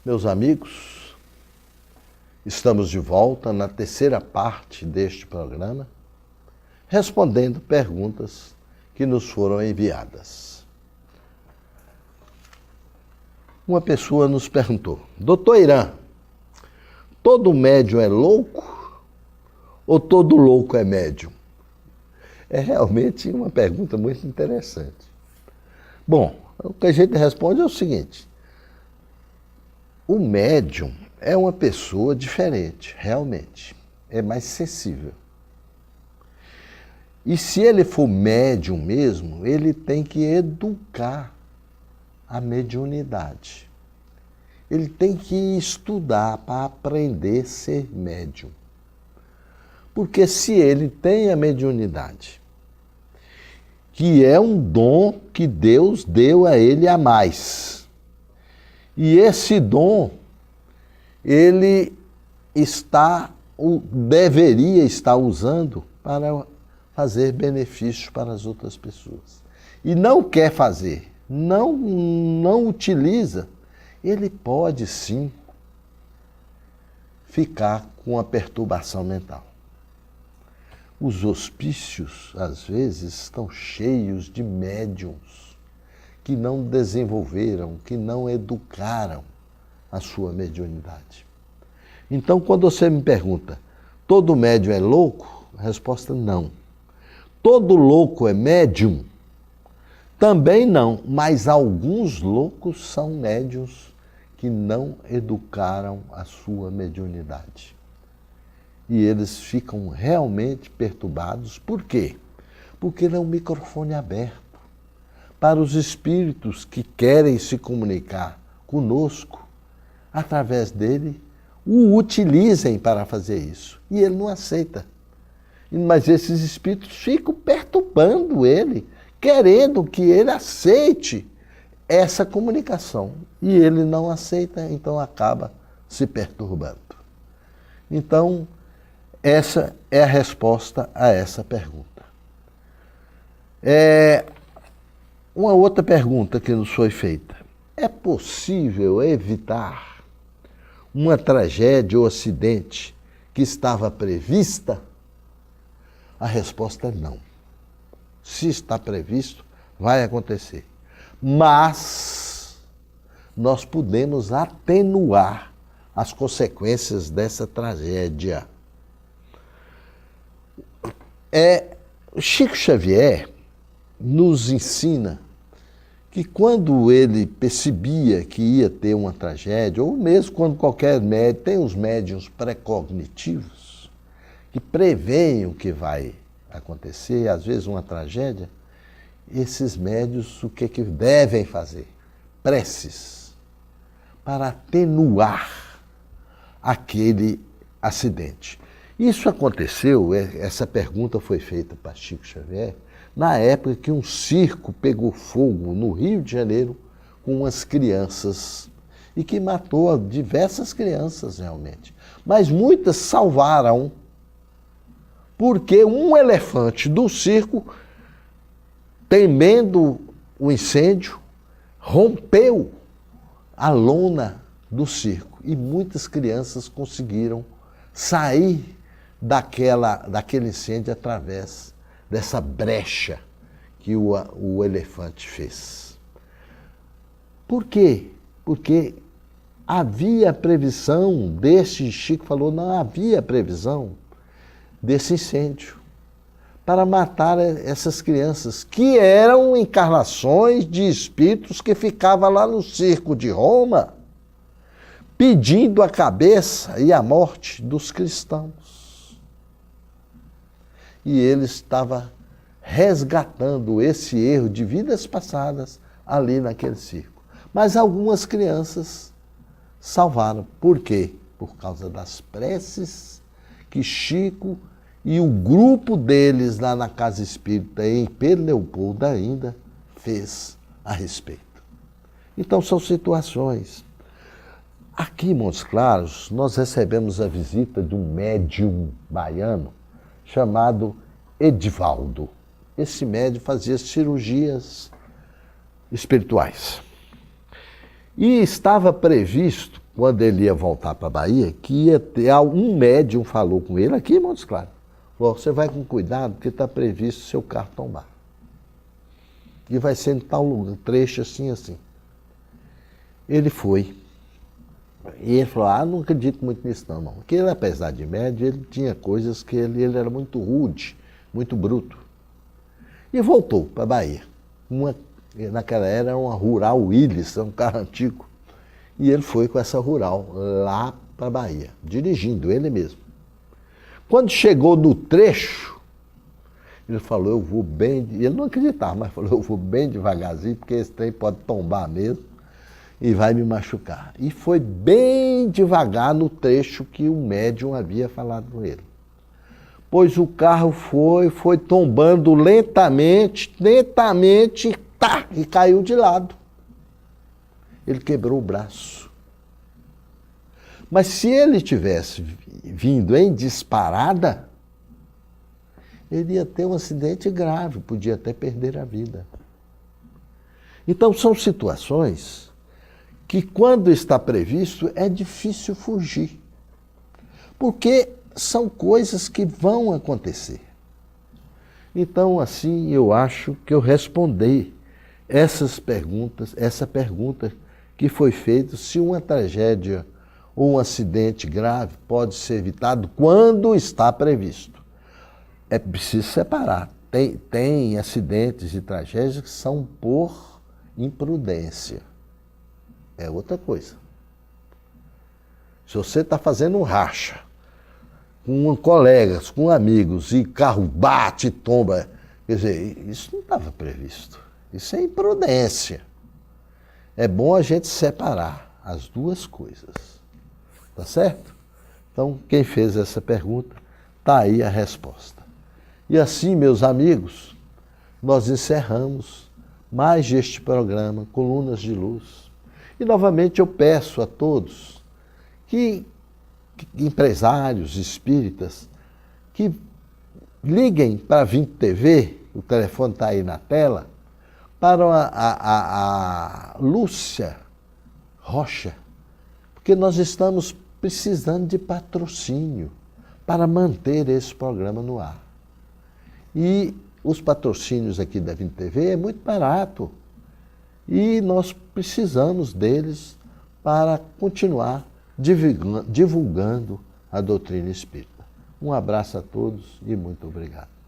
Meus amigos, estamos de volta na terceira parte deste programa, respondendo perguntas que nos foram enviadas. Uma pessoa nos perguntou: Doutor Irã, todo médium é louco ou todo louco é médium? É realmente uma pergunta muito interessante. Bom, o que a gente responde é o seguinte: o médium é uma pessoa diferente, realmente, é mais sensível. E se ele for médium mesmo, ele tem que educar a mediunidade. Ele tem que estudar para aprender a ser médium. Porque se ele tem a mediunidade, que é um dom que Deus deu a ele a mais, e esse dom, ele deveria estar usando para fazer benefícios para as outras pessoas. E não quer fazer, não utiliza, ele pode sim ficar com a perturbação mental. Os hospícios, às vezes, estão cheios de médiums que não desenvolveram, que não educaram a sua mediunidade. Então, quando você me pergunta, todo médium é louco? A resposta é não. Todo louco é médium? Também não, mas alguns loucos são médiuns que não educaram a sua mediunidade. E eles ficam realmente perturbados. Por quê? Porque ele é um microfone aberto para os espíritos que querem se comunicar conosco, através dele, o utilizem para fazer isso. E ele não aceita. Mas esses espíritos ficam perturbando ele, querendo que ele aceite essa comunicação. E ele não aceita, então acaba se perturbando. Então, essa é a resposta a essa pergunta. Uma outra pergunta que nos foi feita: é possível evitar uma tragédia ou acidente que estava prevista? A resposta é não. Se está previsto, vai acontecer. Mas nós podemos atenuar as consequências dessa tragédia. Chico Xavier nos ensina que quando ele percebia que ia ter uma tragédia, ou mesmo quando qualquer médium, tem os médiuns pré-cognitivos, que preveem o que vai acontecer, às vezes uma tragédia, esses médiuns o que devem fazer? Preces, para atenuar aquele acidente. Isso aconteceu, essa pergunta foi feita para Chico Xavier, na época que um circo pegou fogo no Rio de Janeiro com umas crianças e que matou diversas crianças realmente. Mas muitas salvaram porque um elefante do circo, temendo o incêndio, rompeu a lona do circo e muitas crianças conseguiram sair daquele incêndio através dessa brecha que o elefante fez. Por quê? Porque havia previsão Chico falou, não havia previsão desse incêndio para matar essas crianças, que eram encarnações de espíritos que ficavam lá no circo de Roma, pedindo a cabeça e a morte dos cristãos. E ele estava resgatando esse erro de vidas passadas ali naquele circo. Mas algumas crianças salvaram. Por quê? Por causa das preces que Chico e o grupo deles lá na Casa Espírita, em Pedro Leopoldo ainda, fez a respeito. Então são situações. Aqui em Montes Claros, nós recebemos a visita de um médium baiano chamado Edivaldo. Esse médium fazia cirurgias espirituais. E estava previsto, quando ele ia voltar para a Bahia, que ia ter um médium falou com ele aqui em Montes Claros. Falou, você vai com cuidado, porque está previsto seu carro tombar. E vai ser em tal lugar, trecho assim, assim. Ele foi. E ele falou, não acredito muito nisso não, irmão. Porque ele, apesar de médio, ele tinha coisas que ele era muito rude, muito bruto. E voltou para a Bahia. Naquela era uma Rural Willys, um carro antigo. E ele foi com essa Rural lá para a Bahia, dirigindo, ele mesmo. Quando chegou no trecho, ele falou, eu vou bem... Ele não acreditava, mas falou, eu vou bem devagarzinho, porque esse trem pode tombar mesmo e vai me machucar. E foi bem devagar no trecho que o médium havia falado com ele. Pois o carro foi tombando lentamente, tá, e caiu de lado. Ele quebrou o braço. Mas se ele tivesse vindo em disparada, ele ia ter um acidente grave, podia até perder a vida. Então são situações que, quando está previsto, é difícil fugir. Porque são coisas que vão acontecer. Então, assim, eu acho que eu respondi essa pergunta que foi feita, se uma tragédia ou um acidente grave pode ser evitado quando está previsto. É preciso separar. Tem acidentes e tragédias que são por imprudência. É outra coisa. Se você está fazendo um racha com colegas, com amigos, e carro bate e tomba, quer dizer, isso não estava previsto. Isso é imprudência. É bom a gente separar as duas coisas. Tá certo? Então, quem fez essa pergunta, está aí a resposta. E assim, meus amigos, nós encerramos mais este programa, Colunas de Luz. E novamente eu peço a todos que empresários espíritas que liguem para a 20 TV, o telefone está aí na tela, para a Lúcia Rocha, porque nós estamos precisando de patrocínio para manter esse programa no ar. E os patrocínios aqui da 20 TV é muito barato e nós precisamos deles para continuar divulgando a doutrina espírita. Um abraço a todos e muito obrigado.